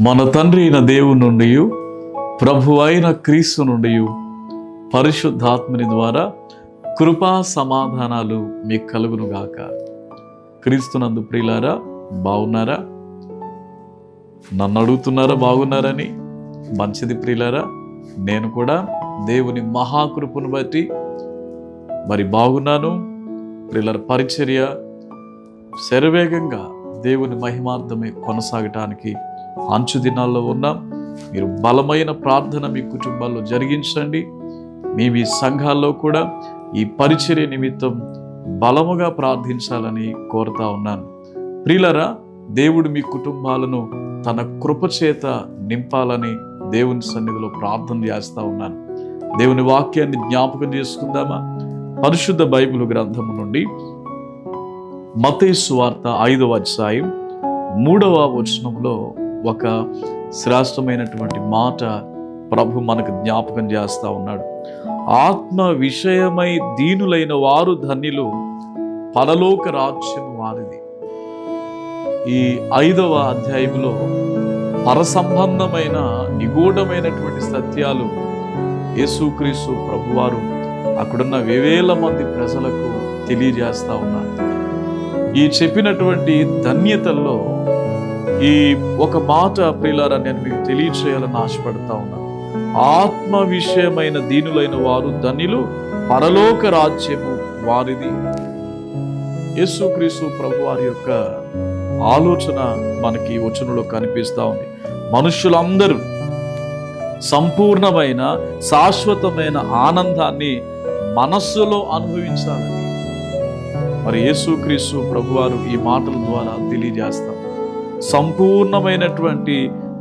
మన తండ్రి అయిన దేవుని నుండి ప్రభు అయిన క్రీస్తు నుండి పరిశుద్ధాత్మని ద్వారా కృపా సమాధానాలు మీకు కలుగునుగాక. క్రీస్తునందు ప్రియులారా, బాగున్నారా? నన్ను అడుగుతున్నారా బాగున్నారని? మంచిది ప్రియులారా, నేను కూడా దేవుని మహాకృపను బట్టి మరి బాగున్నాను. ప్రియులార, పరిచర్య శరవేగంగా దేవుని మహిమార్థమే కొనసాగటానికి అంచు దినాల్లో ఉన్నాం. మీరు బలమైన ప్రార్థన మీ కుటుంబాల్లో జరిగించండి. మీ సంఘాల్లో కూడా ఈ పరిచర్య నిమిత్తం బలముగా ప్రార్థించాలని కోరుతా ఉన్నాను. ప్రియులారా, దేవుడు మీ కుటుంబాలను తన కృపచేత నింపాలని దేవుని సన్నిధిలో ప్రార్థన చేస్తూ ఉన్నాను. దేవుని వాక్యాన్ని జ్ఞాపకం చేసుకుందామా? పరిశుద్ధ బైబిల్ గ్రంథము నుండి మత్తయి సువార్త 5వ అధ్యాయం 3వ వచనంలో ఒక శ్రేష్టమైనటువంటి మాట ప్రభు మనకు జ్ఞాపకం చేస్తూ ఉన్నాడు. ఆత్మ విషయమై దీనులైన వారు ధన్యులు, పరలోక రాజ్యం వారిది. ఈ 5వ అధ్యాయంలో పరసంబంధమైన నిగూఢమైనటువంటి సత్యాలు యేసుక్రీస్తు ప్రభువారు అక్కడున్న వేవేల మంది ప్రజలకు తెలియజేస్తూ ఉన్నారు. ఈ చెప్పినటువంటి ధన్యతల్లో ఈ ఒక మాట ప్రియులారా నేను మీకు తెలియచేయాలని ఆశపడతా ఉన్నాను. ఆత్మ విషయమైన దీనులైన వారు ధన్యులు, పరలోక రాజ్యము వారిది. యేసుక్రీస్తు ప్రభువారి యొక్క ఆలోచన మనకి వచనంలో కనిపిస్తూ ఉంది. మనుషులందరూ సంపూర్ణమైన శాశ్వతమైన ఆనందాన్ని మనస్సులో అనుభవించాలని మరి యేసుక్రీస్తు ప్రభువారు ఈ మాటల ద్వారా తెలియజేస్తారు. సంపూర్ణమైనటువంటి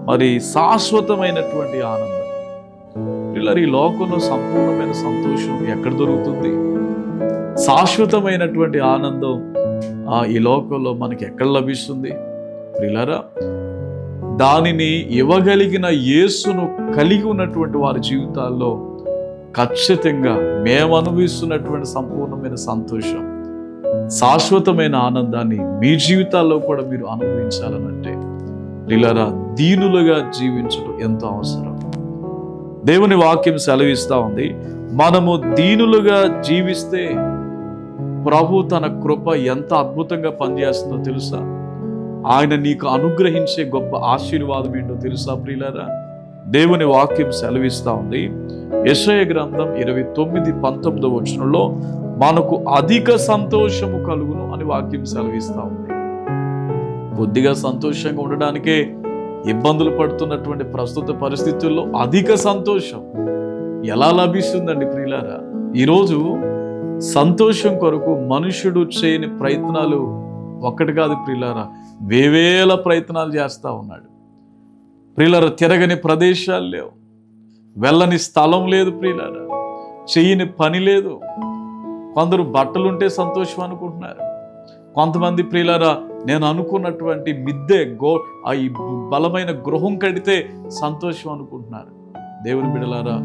మరి శాశ్వతమైనటువంటి ఆనందం. ఇలా ఈ లోకంలో సంపూర్ణమైన సంతోషం ఎక్కడ దొరుకుతుంది? శాశ్వతమైనటువంటి ఆనందం ఈ లోకంలో మనకి ఎక్కడ లభిస్తుంది? ప్రియులారా, దానిని ఇవ్వగలిగిన యేసును కలిగి ఉన్నటువంటి వారి జీవితాల్లో ఖచ్చితంగా మేము అనుభవిస్తున్నటువంటి సంపూర్ణమైన సంతోషం, శాశ్వతమైన ఆనందాన్ని మీ జీవితాల్లో కూడా మీరు అనుభవించాలనంటే ప్రియులారా, దీనులుగా జీవించడం ఎంతో అవసరం. దేవుని వాక్యం సెలవిస్తూ ఉంది, మనము దీనులుగా జీవిస్తే ప్రభు తన కృప ఎంత అద్భుతంగా పనిచేస్తుందో తెలుసా? ఆయన నీకు అనుగ్రహించే గొప్ప ఆశీర్వాదం ఏంటో తెలుసా ప్రియులారా? దేవుని వాక్యం సెలవిస్తూ ఉంది. యెషయా గ్రంథం 29:19 వచనంలో మనకు అధిక సంతోషము కలుగును అని వాక్యం సెలవిస్తూ ఉంది. కొద్దిగా సంతోషంగా ఉండడానికే ఇబ్బందులు పడుతున్నటువంటి ప్రస్తుత పరిస్థితుల్లో అధిక సంతోషం ఎలా లభిస్తుందండి ప్రియులారా? ఈరోజు సంతోషం కొరకు మనుషుడు చేయని ప్రయత్నాలు ఒక్కటి కాదు ప్రియులారా, వేవేల ప్రయత్నాలు చేస్తూ ఉన్నాడు. ప్రియులారా, తిరగని ప్రదేశాలు లేవు, వెళ్ళని స్థలం లేదు ప్రియులారా, చెయ్యని పని లేదు. కొందరు బట్టలుంటే సంతోషం అనుకుంటున్నారు. కొంతమంది ప్రియులారా, నేను అనుకున్నటువంటి ఈ బలమైన గృహం కడితే సంతోషం అనుకుంటున్నారు. దేవుని బిడ్డలారా,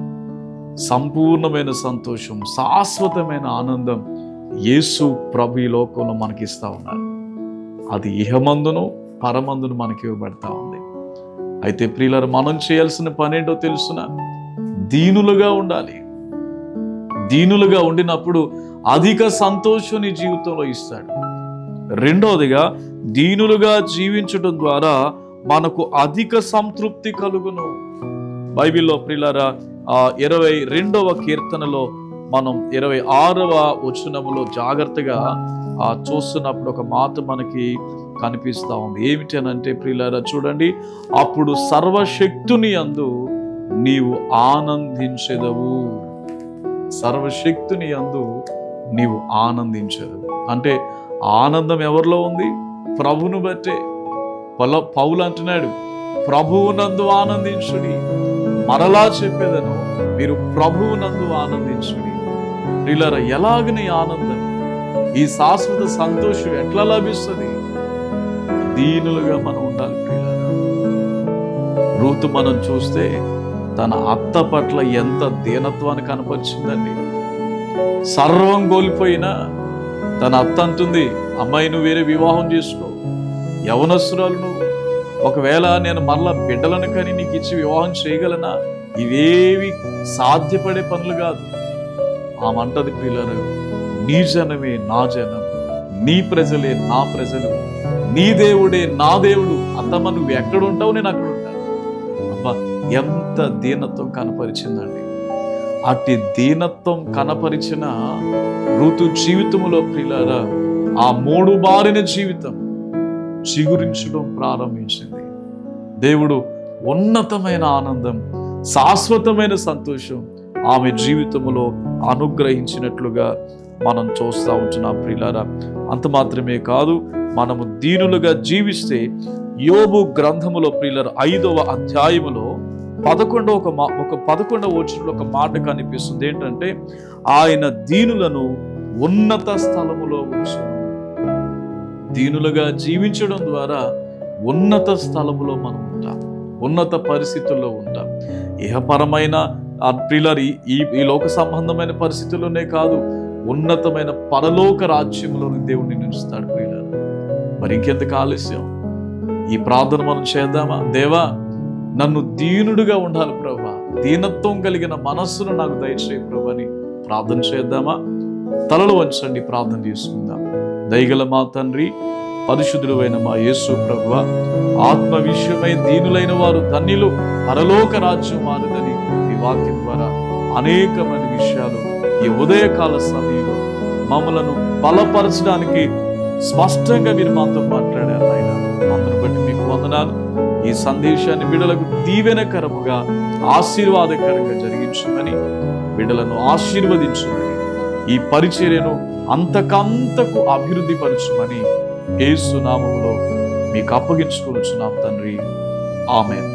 సంపూర్ణమైన సంతోషం, శాశ్వతమైన ఆనందం యేసు ప్రభు ఈ లోకంలో మనకి ఇస్తా ఉన్నారు. అది ఇహమందును పరమందును మనకి ఇవ్వబడతా ఉంది. అయితే ప్రియులారా, మనం చేయాల్సిన పని ఏంటో తెలుసునా? దీనులుగా ఉండాలి. దీనులుగా ఉండినప్పుడు అధిక సంతోషం నీ జీవితంలో ఇస్తాడు. రెండవదిగా, దీనులుగా జీవించడం ద్వారా మనకు అధిక సంతృప్తి కలుగును. బైబిల్లో ప్రియులారా 22వ కీర్తనలో మనం 26వ వచనములో జాగ్రత్తగా చూస్తున్నప్పుడు ఒక మాట మనకి కనిపిస్తూ ఉంది. ఏమిటనంటే ప్రియులారా చూడండి, అప్పుడు సర్వశక్తుని యందు నీవు ఆనందించెదవు. సర్వశక్తుని యందు నీవు ఆనందించెదవు అంటే ఆనందం ఎవరిలో ఉంది? ప్రభువును బట్టే. పౌలు అంటున్నాడు, ప్రభువునందు ఆనందించుడి. మరలా చెప్పేదను, మీరు ప్రభువునందు ఆనందించుడి. ప్రియులారా, ఎలాగని ఆనందం, ఈ శాశ్వత సంతోషం ఎట్లా లభిస్తుంది? దీనులుగా మనం ఉండాలి ప్రియులారా. రూతు మనం చూస్తే తన అత్త పట్ల ఎంత దీనత్వాన్ని కనపరిచిందండి. సర్వం కోల్పోయినా తన అత్త అంటుంది, అమ్మాయి నువ్వు వేరే వివాహం చేసుకో, యవనస్తురాలు నువ్వు, ఒకవేళ నేను మరలా బిడ్డలను కని నీకు ఇచ్చి వివాహం చేయగలనా? ఇవేవి సాధ్యపడే పనులు కాదు. ఆమంటది ప్రియులారా, నీ జనమే నా జనం, నీ ప్రజలే నా ప్రజలు, నీ దేవుడే నా దేవుడు. అత్తమ్మ నువ్వు ఎక్కడుంటావు, నేను అక్కడ ఉంటాను. అబ్బా, ఎంత దీనత్వం కనపరిచిందండి. అట్టి దీనత్వం కనపరిచిన ఋతు జీవితంలో ప్రియులారా, ఆ మూడు బారిన జీవితం చిగురించడం ప్రారంభించింది. దేవుడు ఉన్నతమైన ఆనందం, శాశ్వతమైన సంతోషం ఆమె జీవితంలో అనుగ్రహించినట్లుగా మనం చూస్తూ ఉంటున్నాం ప్రియులారా. అంత మాత్రమే కాదు, మనము దీనులుగా జీవిస్తే యోబు గ్రంథములో ప్రియులారా 5వ అధ్యాయములో 11వ వచనంలో ఒక మాట కనిపిస్తుంది. ఏంటంటే, ఆయన దీనులను ఉన్నత స్థలములో ఉంచును. దీనులుగా జీవించడం ద్వారా ఉన్నత స్థలములో మనం ఉంటాం, ఉన్నత పరిస్థితుల్లో ఉంటాం. ఇహపరమైన ప్రియులారా, ఈ లోక సంబంధమైన పరిస్థితుల్లోనే కాదు, ఉన్నతమైన పరలోక రాజ్యంలోని దేవుడిని నిలుస్తాడు ప్రియులారా. మరి ఇంకెందుకు ఆలస్యం? ఈ ప్రార్థన మనం చేద్దామా? దేవా, నన్ను దీనుడుగా ఉండాలి ప్రభా, దీనత్వం కలిగిన మనస్సును నాకు దయచేయి ప్రభు అని ప్రార్థన చేద్దామా? తలలు వంచండి, ప్రార్థన చేసుకుందాం. దయగల మా తండ్రి, పరిశుద్ధుడైన మా యేసు ప్రభువా, ఆత్మ విషయమై దీనులైన వారు ధన్యులు, పరలోక రాజ్యం వారిదని ఈ వాక్యం ద్వారా అనేకమైన విషయాలు ఈ ఉదయకాల సమయంలో మమ్మలను బలపరచడానికి స్పష్టంగా మీరు మాతో మాట్లాడారు. ఆయన అందరిని బట్టి మీకు వందనాలు. ఈ సందేశాన్ని బిడ్డలకు దీవెనకరముగా, ఆశీర్వాదకరంగా జరిగించమని, బిడ్డలను ఆశీర్వదించమని, ఈ పరిచర్యను అంతకంతకు అభివృద్ధి పరచమని యేసు నామములో మీకు అప్పగించుకొనుచున్నాం తండ్రి. ఆమేన్.